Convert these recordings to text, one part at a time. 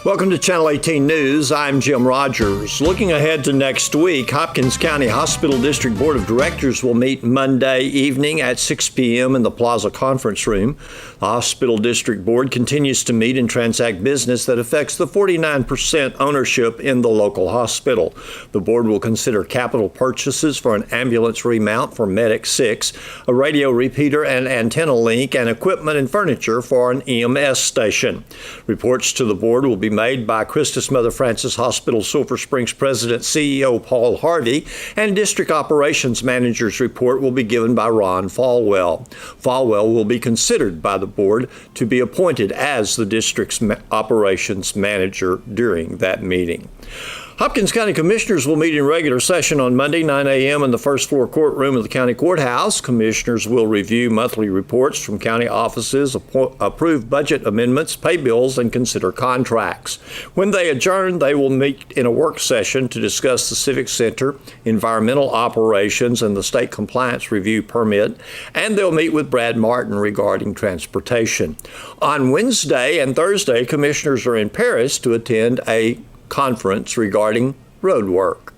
Welcome to Channel 18 News. I'm Jim Rogers. Looking ahead to next week, Hopkins County Hospital District Board of Directors will meet Monday evening at 6 p.m. in the Plaza Conference Room. The Hospital District Board continues to meet and transact business that affects the 49% ownership in the local hospital. The board will consider capital purchases for an ambulance remount for Medic 6, a radio repeater and antenna link, and equipment and furniture for an EMS station. Reports to the board will be made by Christus Mother Frances Hospital Sulphur Springs President CEO Paul Harvey, and District Operations Manager's report will be given by Ron Falwell. Falwell will be considered by the board to be appointed as the district's operations manager during that meeting. Hopkins County Commissioners will meet in regular session on Monday, 9 a.m. in the first floor courtroom of the county courthouse. Commissioners will review monthly reports from county offices, approve budget amendments, pay bills, and consider contracts. When they adjourn, they will meet in a work session to discuss the Civic Center, environmental operations, and the state compliance review permit, and they'll meet with Brad Martin regarding transportation. On Wednesday and Thursday, commissioners are in Paris to attend a conference regarding road work.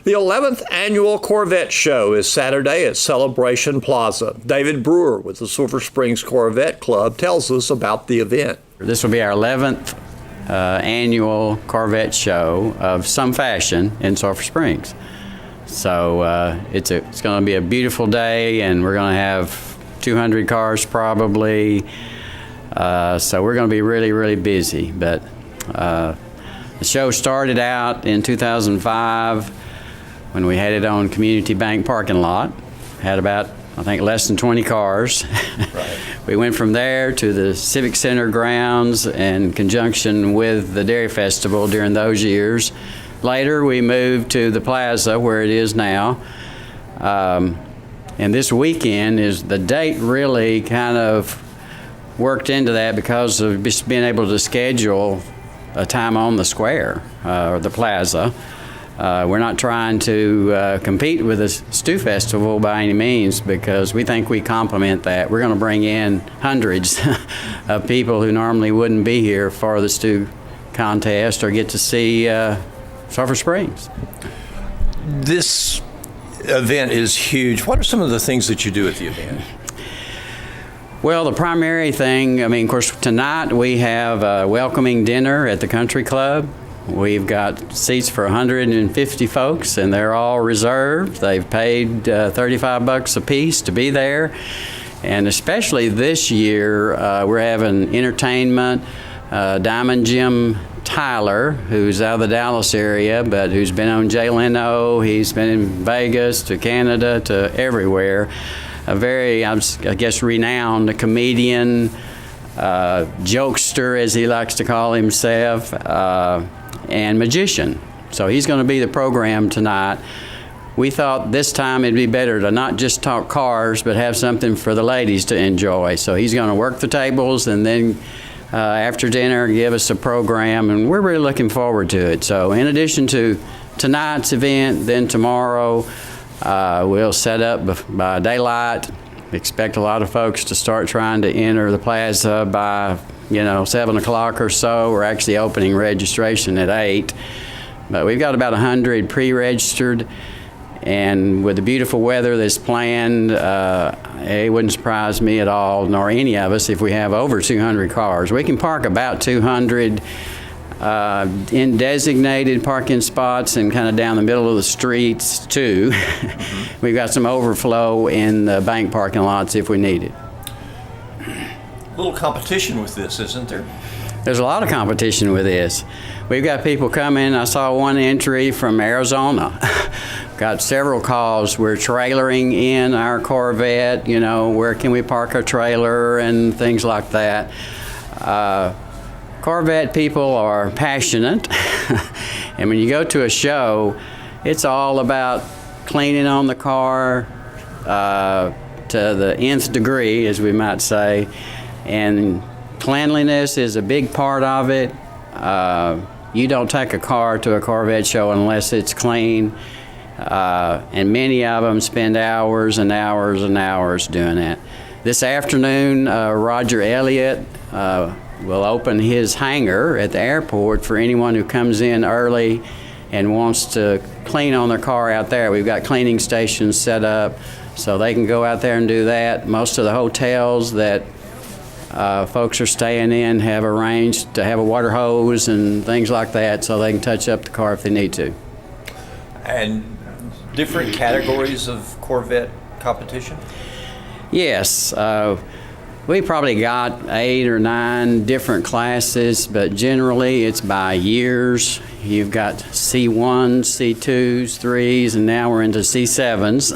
The 11th annual Corvette Show is Saturday at Celebration Plaza. David Brewer with the Sulphur Springs Corvette Club tells us about the event. This will be our 11th annual Corvette Show of some fashion in Sulphur Springs. So it's going to be a beautiful day, and we're going to have 200 cars probably. So we're going to be really, really busy. But the show started out in 2005 when we had it on Community Bank parking lot. Had about, I think, less than 20 cars. Right. We went from there to the Civic Center grounds in conjunction with the Dairy Festival during those years. Later, we moved to the plaza where it is now. And this weekend is the date really kind of worked into that because of just being able to schedule a time on the square or the plaza. We're not trying to compete with the Stew Festival by any means, because we think we complement that. We're going to bring in hundreds of people who normally wouldn't be here for the Stew contest or get to see Sulphur Springs. This event is huge. What are some of the things that you do at the event? Well, the primary thing, of course, tonight we have a welcoming dinner at the country club. We've got seats for 150 folks, and they're all reserved. They've paid $35 a piece to be there. And especially this year, we're having entertainment. Diamond Jim Tyler, who's out of the Dallas area, but who's been on Jay Leno. He's been in Vegas to Canada to everywhere. A very, I guess, renowned comedian, jokester, as he likes to call himself, and magician. So he's going to be the program tonight. We thought this time it'd be better to not just talk cars, but have something for the ladies to enjoy. So he's going to work the tables, and then after dinner give us a program, and we're really looking forward to it. So in addition to tonight's event, then tomorrow, we'll set up by daylight. Expect a lot of folks to start trying to enter the plaza by 7 o'clock or so. We're actually opening registration at 8. But we've got about 100 pre-registered. And with the beautiful weather that's planned, it wouldn't surprise me at all, nor any of us, if we have over 200 cars. We can park about 200 in designated parking spots and kind of down the middle of the streets too. Mm-hmm. We've got some overflow in the bank parking lots if we need it. A little competition with this, isn't there? There's a lot of competition with this. We've got people coming. I saw one entry from Arizona. Got several calls. We're trailering in our Corvette, where can we park our trailer and things like that. Corvette people are passionate, and when you go to a show, it's all about cleaning on the car to the nth degree, as we might say, and cleanliness is a big part of it. You don't take a car to a Corvette show unless it's clean, and many of them spend hours and hours and hours doing that. This afternoon, Roger Elliott will open his hangar at the airport for anyone who comes in early and wants to clean on their car out there. We've got cleaning stations set up so they can go out there and do that. Most of the hotels that folks are staying in have arranged to have a water hose and things like that so they can touch up the car if they need to. And different categories of Corvette competition? Yes. We probably got 8 or 9 different classes, but generally it's by years. You've got C1s, C2s, 3s, and now we're into C7s.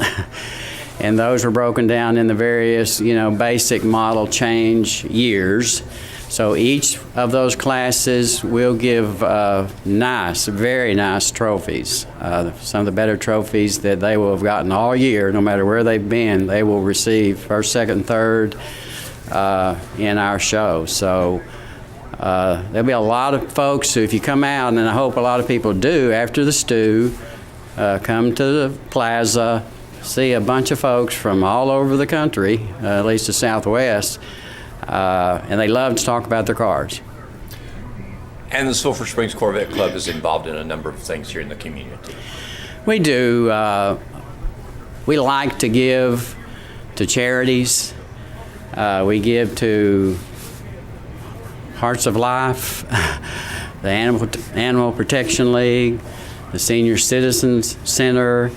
And those are broken down in the various, basic model change years. So each of those classes will give very nice trophies. Some of the better trophies that they will have gotten all year, no matter where they've been, they will receive first, second, third in our show. So there'll be a lot of folks who, if you come out, and I hope a lot of people do, after the stew, come to the plaza, see a bunch of folks from all over the country, at least the Southwest, and they love to talk about their cars. And the Sulphur Springs Corvette Club is involved in a number of things here in the community. We do. We like to give to charities. We give to Hearts of Life, the Animal Protection League, the Senior Citizens Center,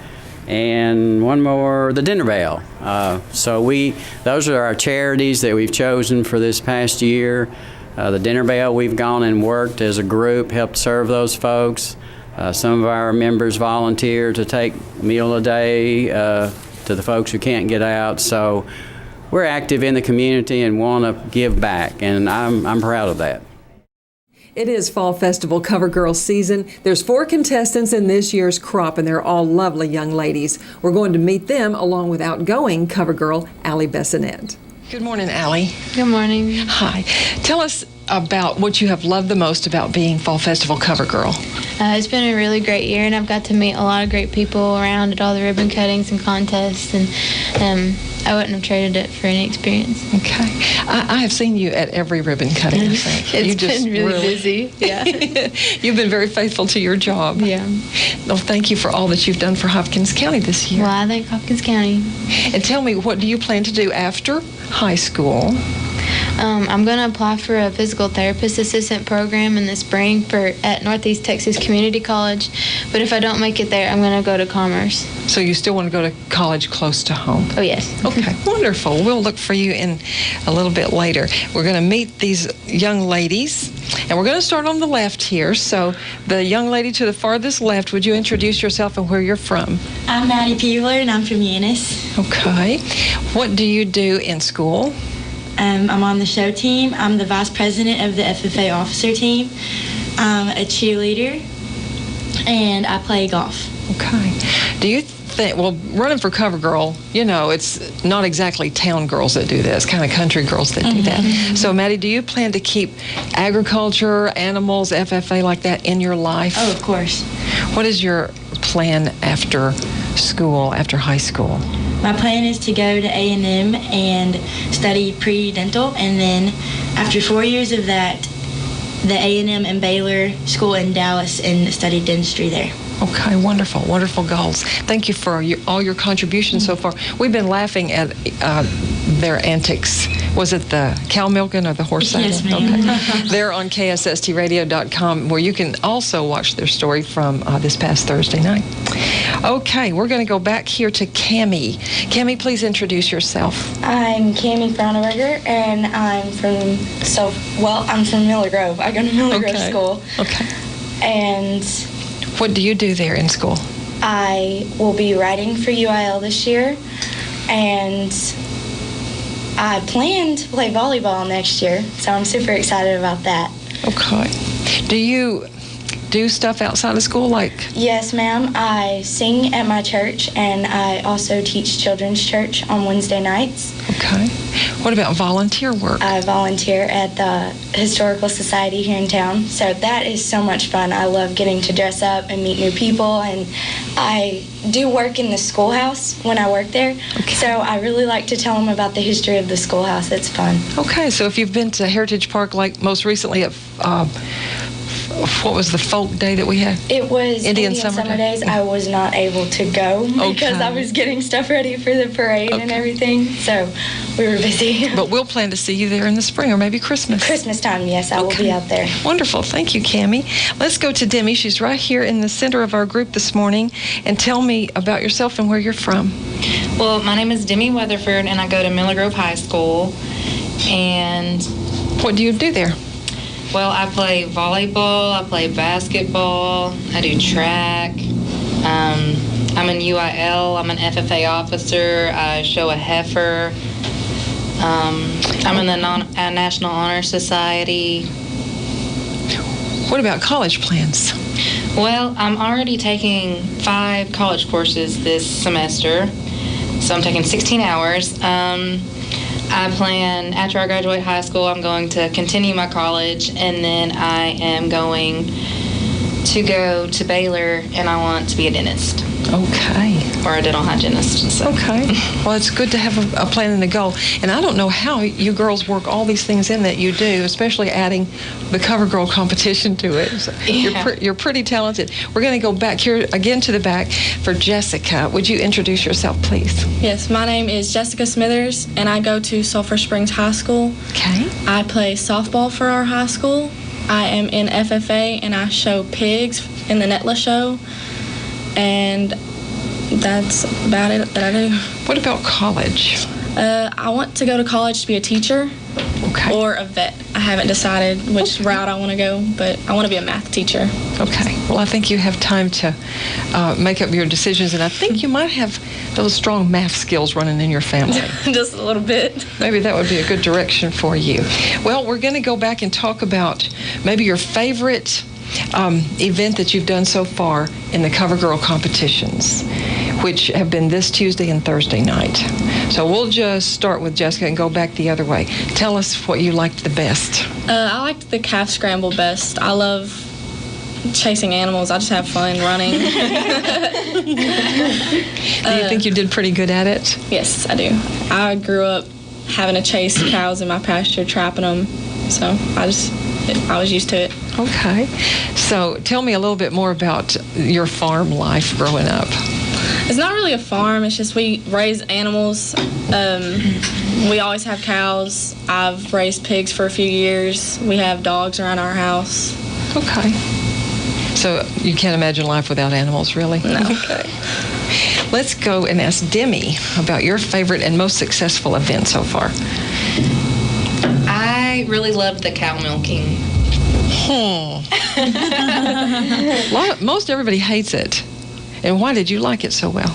and one more, the Dinner Bell. Those are our charities that we've chosen for this past year. The Dinner Bell, we've gone and worked as a group, helped serve those folks. Some of our members volunteer to take a meal a day to the folks who can't get out. So we're active in the community and want to give back, and I'm proud of that. It is Fall Festival Cover Girl season. There's 4 contestants in this year's crop, and they're all lovely young ladies. We're going to meet them along with outgoing Cover Girl Allie Bessonette. Good morning, Allie. Good morning. Hi. Tell us about what you have loved the most about being Fall Festival Cover Girl. It's been a really great year, and I've got to meet a lot of great people around at all the ribbon cuttings and contests, and I wouldn't have traded it for any experience. Okay. I have seen you at every ribbon cutting, I think. It's been really busy. Yeah. You've been very faithful to your job. Yeah. Well, thank you for all that you've done for Hopkins County this year. Well, I thank Hopkins County. And tell me, what do you plan to do after high school? I'm going to apply for a physical therapist assistant program in the spring at Northeast Texas Community College. But if I don't make it there, I'm going to go to Commerce. So you still want to go to college close to home? Oh, yes. Okay, wonderful. We'll look for you in a little bit later. We're going to meet these young ladies, and we're going to start on the left here. So the young lady to the farthest left, would you introduce yourself and where you're from? I'm Maddie Peeler, and I'm from Yanis. Okay. What do you do in school? I'm on the show team. I'm the vice president of the FFA officer team. I'm a cheerleader, and I play golf. Okay. Do you think, well, running for Cover Girl, it's not exactly town girls that do this, kind of country girls that do that. So, Maddie, do you plan to keep agriculture, animals, FFA like that in your life? Oh, of course. What is your plan after school, after high school? My plan is to go to A&M and study pre-dental, and then after 4 years of that, the A&M and Baylor School in Dallas, and study dentistry there. Okay, wonderful, wonderful goals. Thank you for all your contributions so far. We've been laughing at their antics. Was it the cow milking or the horse saddle? Yes, ma'am. Okay. They're on KSSTradio.com, where you can also watch their story from this past Thursday night. Okay, we're going to go back here to Cammie. Cammie, please introduce yourself. I'm Cammie Browneberger, and I'm from Miller Grove. I go to Miller Grove School. Okay. And what do you do there in school? I will be writing for UIL this year, and I plan to play volleyball next year, so I'm super excited about that. Okay. Do you do stuff outside of school, like? Yes, ma'am. I sing at my church, and I also teach children's church on Wednesday nights. Okay. What about volunteer work? I volunteer at the Historical Society here in town, so that is so much fun. I love getting to dress up and meet new people, and I do work in the schoolhouse when I work there. Okay. So I really like to tell them about the history of the schoolhouse. It's fun. Okay, so if you've been to Heritage Park, like most recently at, what was the folk day that we had? It was Indian Summer Days. I was not able to go because I was getting stuff ready for the parade and everything, so we were busy. But we'll plan to see you there in the spring or maybe Christmas. Christmas time, yes, I will be out there. Wonderful. Thank you, Cammie. Let's go to Demi. She's right here in the center of our group this morning. And tell me about yourself and where you're from. Well, my name is Demi Weatherford, and I go to Miller Grove High School. And what do you do there? Well, I play volleyball, I play basketball, I do track. I'm an UIL, I'm an FFA officer, I show a heifer. I'm in the National Honor Society. What about college plans? Well, I'm already taking 5 college courses this semester, so I'm taking 16 hours. I plan, after I graduate high school, I'm going to continue my college, and then I am going to go to Baylor, and I want to be a dentist. Okay. Or a dental hygienist. So. Okay. Well, it's good to have a plan and a goal. And I don't know how you girls work all these things in that you do, especially adding the Cover Girl competition to it. So you're pretty talented. We're going to go back here again to the back for Jessica. Would you introduce yourself, please? Yes, my name is Jessica Smithers, and I go to Sulphur Springs High School. Okay. I play softball for our high school. I am in FFA, and I show pigs in the Netla show. And that's about it that I do. What about college? I want to go to college to be a teacher or a vet. I haven't decided which route I want to go, but I want to be a math teacher. Okay. Well, I think you have time to make up your decisions, and I think you might have those strong math skills running in your family. Just a little bit. Maybe that would be a good direction for you. Well, we're going to go back and talk about maybe your favorite event that you've done so far in the Cover Girl competitions, which have been this Tuesday and Thursday night. So we'll just start with Jessica and go back the other way. Tell us what you liked the best. I liked the calf scramble best. I love chasing animals. I just have fun running. Do you think you did pretty good at it? Yes, I do. I grew up having to chase cows in my pasture, trapping them, so I was used to it. Okay. So tell me a little bit more about your farm life growing up. It's not really a farm. It's just we raise animals. We always have cows. I've raised pigs for a few years. We have dogs around our house. Okay. So you can't imagine life without animals, really? No. Okay. Let's go and ask Demi about your favorite and most successful event so far. I really loved the cow milking. Most everybody hates it. And why did you like it so well?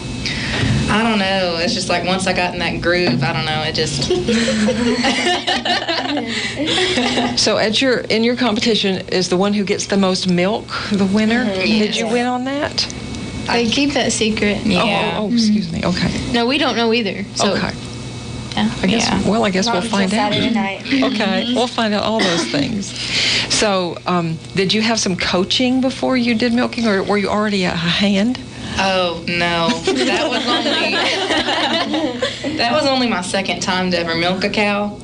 I don't know. It's just like once I got in that groove, I don't know. It just. So in your competition, is the one who gets the most milk the winner? Mm-hmm. Did you win on that? They keep that secret. Yeah. Oh, excuse me. Okay. No, we don't know either. So, Okay. Yeah. I guess we'll find out. Saturday night. Okay, we'll find out all those things. So, did you have some coaching before you did milking, or were you already a hand? Oh no, that was only my second time to ever milk a cow,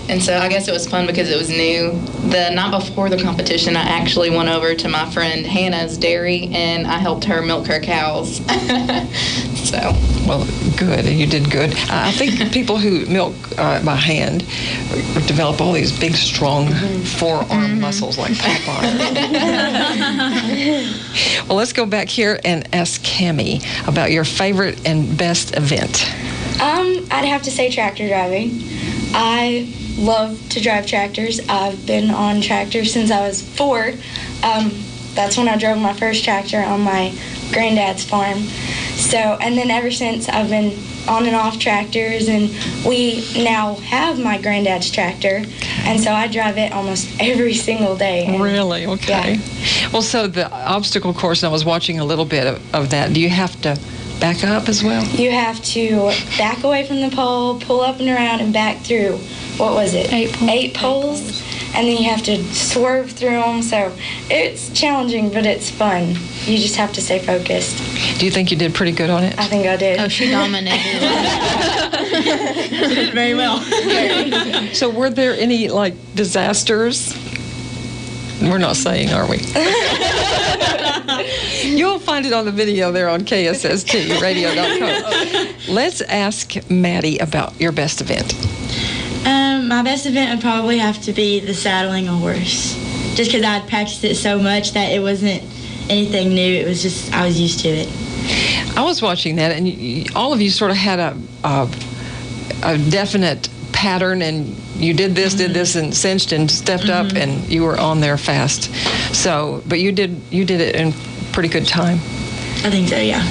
and so I guess it was fun because it was new. The night before the competition, I actually went over to my friend Hannah's dairy and I helped her milk her cows. So. Well, good. You did good. I think people who milk by hand develop all these big, strong forearm muscles like Popeye. Well, let's go back here and ask Cammie about your favorite and best event. I'd have to say tractor driving. I love to drive tractors. I've been on tractors since I was 4. That's when I drove my first tractor on my granddad's farm. So, and then ever since I've been on and off tractors, and we now have my granddad's tractor, and so I drive it almost every single day. And, Really? Okay. Yeah. Well, so the obstacle course, and I was watching a little bit of that. Do you have to back up as well? You have to back away from the pole, pull up and around, and back through, what was it? 8 poles. And then you have to swerve through them. So it's challenging, but it's fun. You just have to stay focused. Do you think you did pretty good on it? I think I did. Oh, she dominated. She did very well. So were there any, disasters? We're not saying, are we? You'll find it on the video there on KSSTradio.com. Let's ask Maddie about your best event. My best event would probably have to be the saddling a horse. Just because I'd practiced it so much that it wasn't anything new. It was just, I was used to it. I was watching that, and all of you sort of had a definite pattern, and you did this, and cinched and stepped up, and you were on there fast. So, but you did it in pretty good time. I think so, yeah.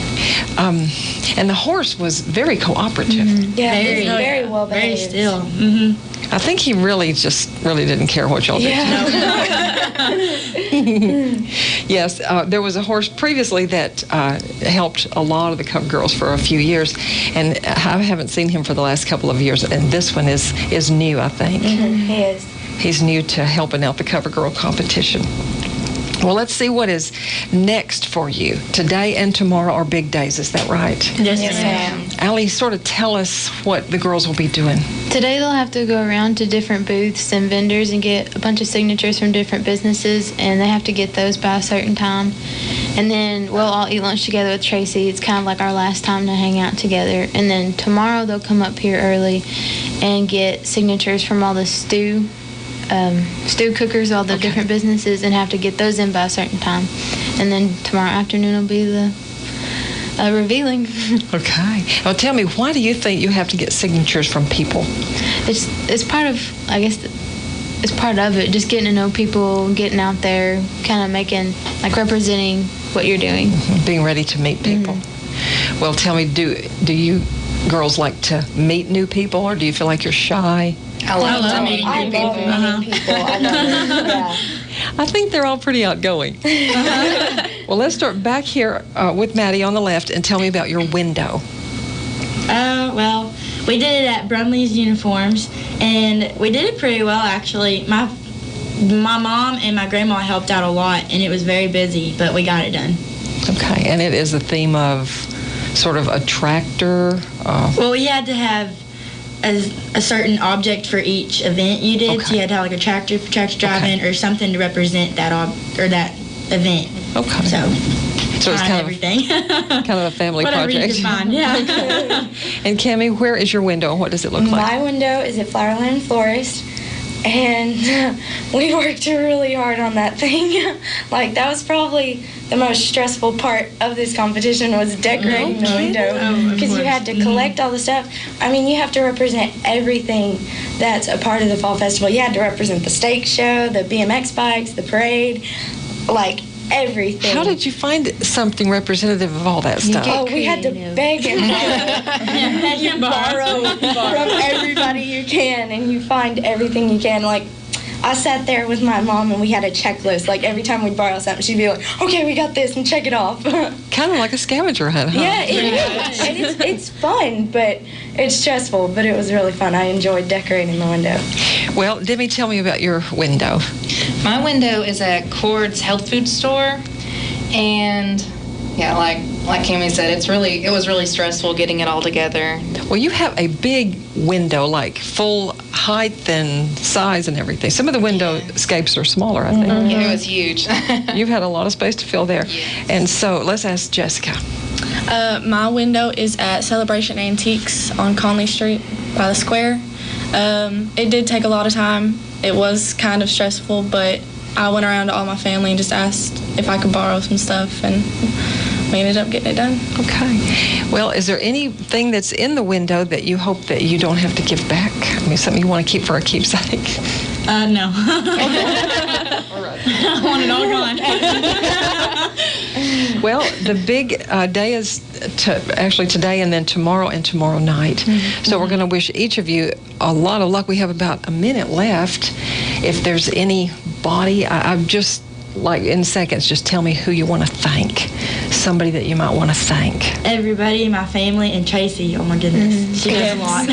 And the horse was very cooperative. Yeah, very well behaved. Very still. I think he really didn't care what y'all did. Yes, there was a horse previously that helped a lot of the Cub Girls for a few years, and I haven't seen him for the last couple of years, and this one is new, I think. He is. He's new to helping out the Cover Girl competition. Well, let's see what is next for you. Today and tomorrow are big days, is that right? Yes, ma'am. Allie, sort of tell us what the girls will be doing. Today they'll have to go around to different booths and vendors and get a bunch of signatures from different businesses, and they have to get those by a certain time. And then we'll all eat lunch together with Tracy. It's kind of like our last time to hang out together. And then tomorrow they'll come up here early and get signatures from all the stew cookers, all the different businesses, and have to get those in by a certain time. And then tomorrow afternoon will be the revealing. Okay. Well, tell me, why do you think you have to get signatures from people? It's part of, I guess, it's part of it, just getting to know people, getting out there, kind of making, representing what you're doing. Being ready to meet people. Well, tell me, do you girls like to meet new people, or do you feel like you're shy? I love meeting new people. I love meeting people. I love it. Yeah. I think they're all pretty outgoing. Well, let's start back here with Maddie on the left, and tell me about your window. Well, we did it at Brumley's Uniforms, and we did it pretty well, actually. My mom and my grandma helped out a lot, and it was very busy, but we got it done. Okay, and it is a theme of sort of a tractor? Well, we had to have a certain object for each event you did. Okay. So you had to have a tractor driving or something to represent that that event. Okay. So it's kind everything. Kind of a family Whatever project. you can find, yeah. And Cammie, where is your window? What does it look like? My window is at Flowerland Florist, and we worked really hard on that thing. That was probably the most stressful part of this competition, was decorating the window, because you had to collect all the stuff. I mean, you have to represent everything that's a part of the fall festival. You had to represent the stake show, the BMX bikes, the parade, everything. How did you find something representative of all that stuff? We had to beg and borrow from everybody you can, and you find everything you can. I sat there with my mom, and we had a checklist. Every time we'd borrow something, she'd be like, okay, we got this, and check it off. Kind of like a scavenger hunt, huh? Yeah, it is. And it's fun, but it's stressful, but it was really fun. I enjoyed decorating the window. Well, Demi, tell me about your window. My window is at Cord's health food store, and yeah, like Cammie said, it was really stressful getting it all together. Well, you have a big window, full height and size and everything. Some of the windowscapes are smaller, I think. Yeah, it was huge. You've had a lot of space to fill there. Yes. And so let's ask Jessica. My window is at Celebration Antiques on Conley Street by the square. It did take a lot of time. It was kind of stressful, but I went around to all my family and just asked if I could borrow some stuff, and we ended up getting it done. Okay. Well, is there anything that's in the window that you hope that you don't have to give back? I mean, something you want to keep for a keepsake? No. All right. I want it all gone. Well, the big day is actually today and then tomorrow and tomorrow night. So we're going to wish each of you a lot of luck. We have about a minute left. If there's anybody, I'm just like in seconds, just tell me who you want to thank. Somebody that you might want to thank. Everybody, my family, and Tracy. Oh my goodness, she does a lot.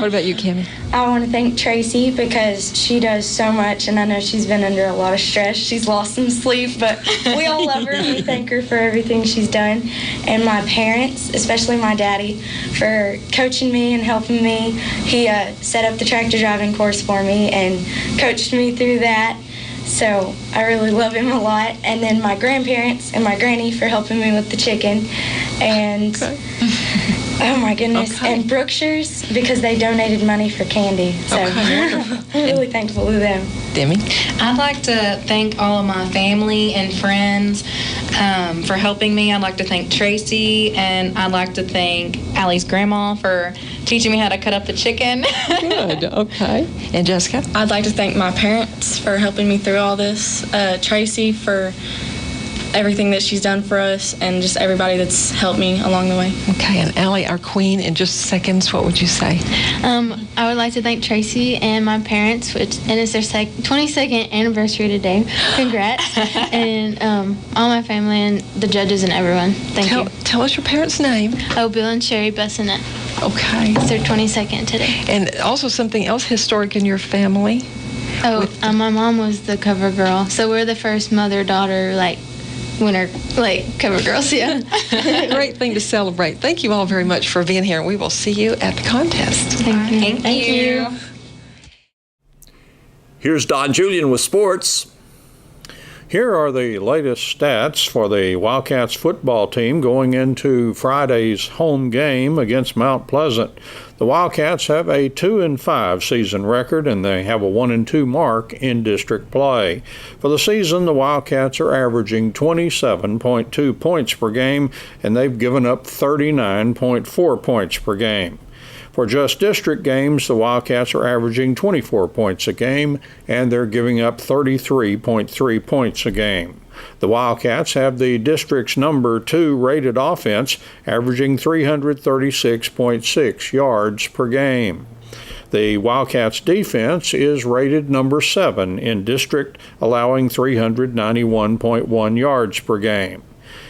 What about you, Kimmy? I want to thank Tracy because she does so much, and I know she's been under a lot of stress. She's lost some sleep, but we all love her, and we thank her for everything she's done. And my parents, especially my daddy, for coaching me and helping me. He set up the tractor driving course for me and coached me through that. So I really love him a lot. And then my grandparents and my granny for helping me with the chicken. And oh my goodness. And Brookshire's because they donated money for candy. So I'm really thankful to them. Demi? I'd like to thank all of my family and friends for helping me. I'd like to thank Tracy, and I'd like to thank Allie's grandma for teaching me how to cut up the chicken. Good, okay. And Jessica? I'd like to thank my parents for helping me through all this, Tracy for everything that she's done for us, and just everybody that's helped me along the way. Okay, and Allie, our queen, in just seconds, what would you say? I would like to thank Tracy and my parents, and it's their 22nd anniversary today. Congrats. And all my family and the judges and everyone. Thank you. Tell us your parents' name. Oh, Bill and Sherry Bessonette. Okay. It's their 22nd today. And also something else historic in your family. Oh, my mom was the cover girl. So we're the first mother-daughter, winner, cover girls, yeah. Great thing to celebrate. Thank you all very much for being here, and we will see you at the contest. Thank you. Thank you. Here's Don Julian with sports. Here are the latest stats for the Wildcats football team going into Friday's home game against Mount Pleasant. The Wildcats have a 2-5 season record, and they have a 1-2 mark in district play. For the season, the Wildcats are averaging 27.2 points per game, and they've given up 39.4 points per game. For just district games, the Wildcats are averaging 24 points a game, and they're giving up 33.3 points a game. The Wildcats have the district's number 2 rated offense, averaging 336.6 yards per game. The Wildcats' defense is rated number 7 in district, allowing 391.1 yards per game.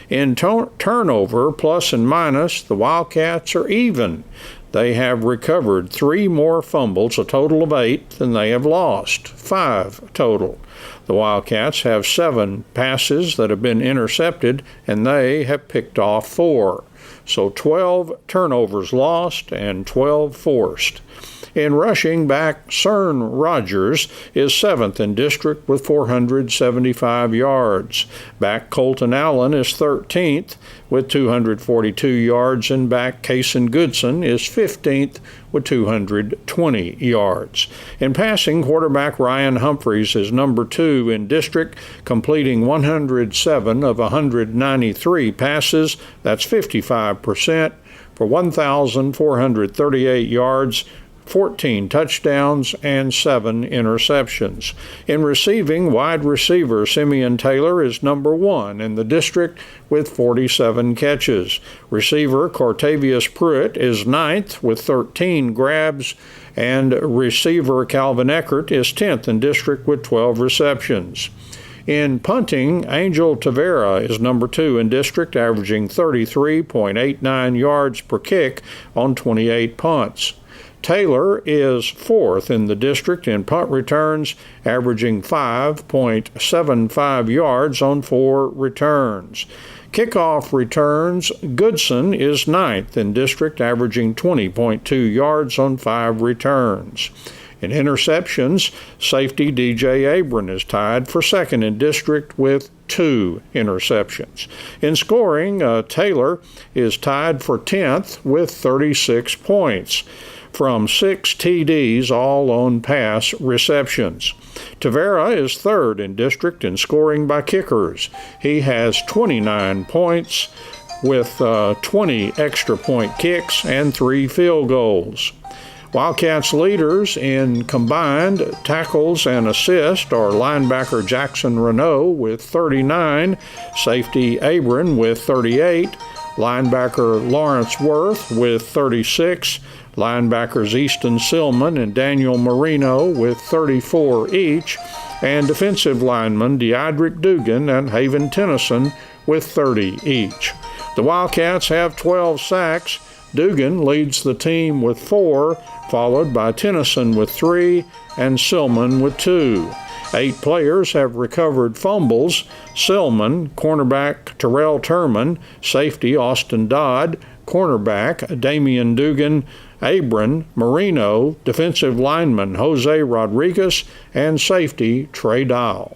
In turnover, plus and minus, the Wildcats are even. They have recovered 3 more fumbles, a total of 8, than they have lost, 5 total. The Wildcats have 7 passes that have been intercepted, and they have picked off 4. So 12 turnovers lost and 12 forced. In rushing, back Cern Rogers is 7th in district with 475 yards. Back Colton Allen is 13th with 242 yards, and back Kaysen Goodson is 15th with 220 yards. In passing, quarterback Ryan Humphreys is number 2 in district, completing 107 of 193 passes. That's 55% for 1,438 yards, 14 touchdowns, and 7 interceptions. In receiving, wide receiver Simeon Taylor is number 1 in the district with 47 catches. Receiver Cortavius Pruitt is 9th with 13 grabs, and receiver Calvin Eckert is 10th in district with 12 receptions. In punting, Angel Tavera is number 2 in district, averaging 33.89 yards per kick on 28 punts. Taylor is 4th in the district in punt returns, averaging 5.75 yards on 4 returns. Kickoff returns, Goodson is 9th in district, averaging 20.2 yards on 5 returns. In interceptions, safety DJ Abram is tied for 2nd in district with 2 interceptions. In scoring, Taylor is tied for 10th with 36 points from 6 TDs, all on pass receptions. Tavera is 3rd in district in scoring by kickers. He has 29 points with 20 extra point kicks and 3 field goals. Wildcats leaders in combined tackles and assists are linebacker Jackson Renault with 39, safety Abram with 38, linebacker Lawrence Worth with 36, linebackers Easton Silman and Daniel Marino with 34 each, and defensive linemen Deidrick Dugan and Haven Tennyson with 30 each. The Wildcats have 12 sacks. Dugan leads the team with 4, followed by Tennyson with 3 and Silman with 2. 8 players have recovered fumbles. Silman, cornerback Terrell Turman, safety Austin Dodd, cornerback Damian Dugan, Abram, Marino, defensive lineman Jose Rodriguez, and safety Trey Dial.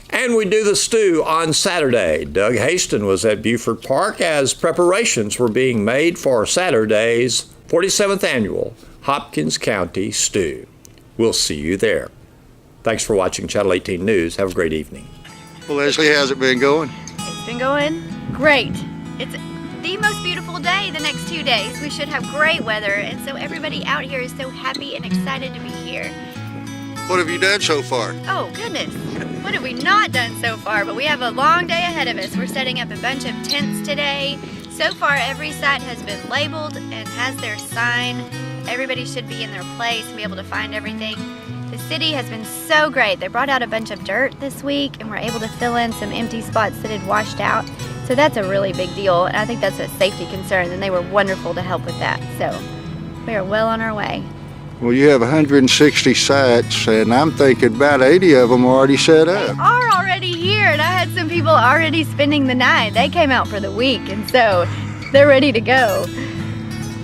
And we do the stew on Saturday. Doug Haston was at Buford Park as preparations were being made for Saturday's 47th annual Hopkins County Stew. We'll see you there. Thanks for watching Channel 18 News. Have a great evening. Well, Leslie, how's it been going? It's been going great. It's the most beautiful day the next 2 days. We should have great weather, and so everybody out here is so happy and excited to be here. What have you done so far? Oh, goodness. What have we not done so far? But we have a long day ahead of us. We're setting up a bunch of tents today. So far, every site has been labeled and has their sign. Everybody should be in their place and be able to find everything. The city has been so great. They brought out a bunch of dirt this week and were able to fill in some empty spots that had washed out. So that's a really big deal, and I think that's a safety concern, and they were wonderful to help with that. So we are well on our way. Well, you have 160 sites, and I'm thinking about 80 of them are already set up. They are already here, and I had some people already spending the night. They came out for the week, and so they're ready to go.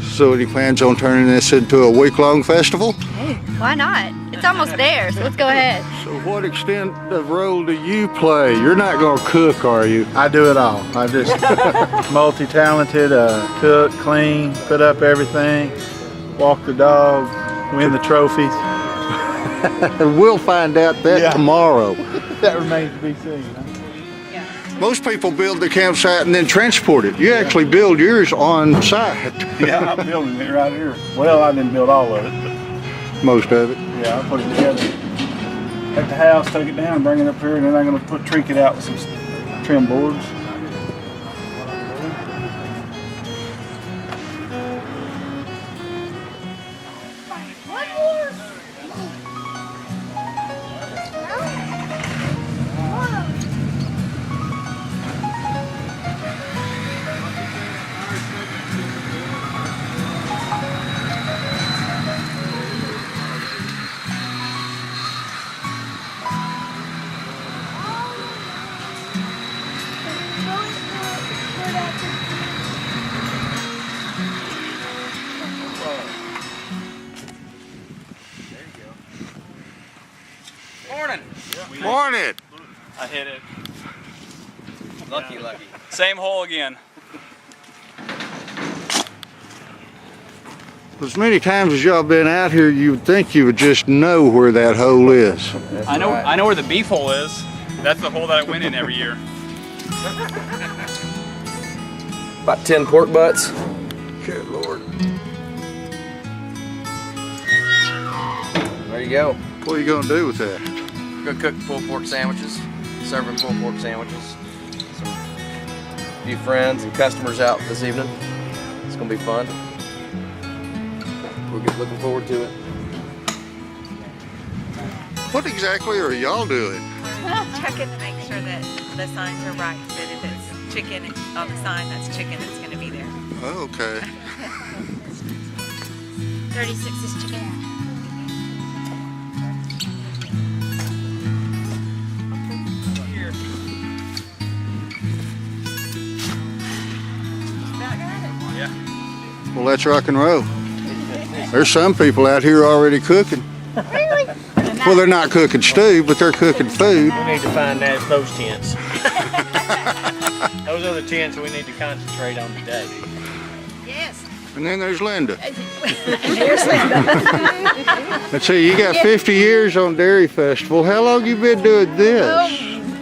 So any plans on turning this into a week-long festival? Hey, why not? It's almost there, so let's go ahead. So what extent of role do you play? You're not going to cook, are you? I do it all. I just multi-talented, cook, clean, put up everything, walk the dog, win the trophies. We'll find out that tomorrow. That remains to be seen. Huh? Most people build the campsite and then transport it. You actually build yours on site. Yeah, I'm building it right here. Well, I didn't build all of it. Most of it. Yeah, I put it together at the house, take it down, bring it up here, and then I'm going to trink it out with some trim boards. Morning. I hit it. Lucky. Same hole again. As many times as y'all been out here, you would think you would just know where that hole is. I know where the beef hole is. That's the hole that I win in every year. About 10 pork butts. Good Lord. There you go. What are you going to do with that? Go cook pulled pork sandwiches, serving pulled pork sandwiches. Some few friends and customers out this evening. It's gonna be fun. We're looking forward to it. What exactly are y'all doing? Checking to make sure that the signs are right. That if it's chicken on the sign, that's chicken that's going to be there. Oh, okay. 36 is chicken. Well, let's rock and roll. There's some people out here already cooking. Really? Well, they're not cooking stew, but they're cooking food. We need to find those tents. Those are the tents we need to concentrate on today. Yes. And then there's Linda. Here's Linda. Let's see, you got 50 years on Dairy Festival. How long you been doing this? Oh,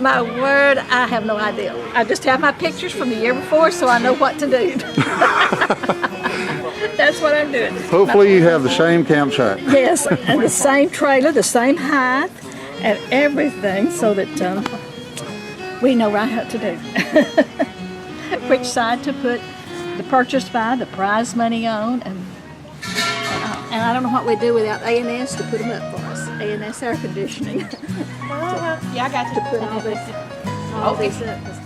my word, I have no idea. I just have my pictures from the year before, so I know what to do. That's what I'm doing. Hopefully you have the same campsite. Yes, and the same trailer, the same height, and everything, so that we know right what to do. Which side to put the purchase by, the prize money on, and I don't know what we do without A&S to put them up for us. A&S air conditioning. Yeah, I got to put all this up.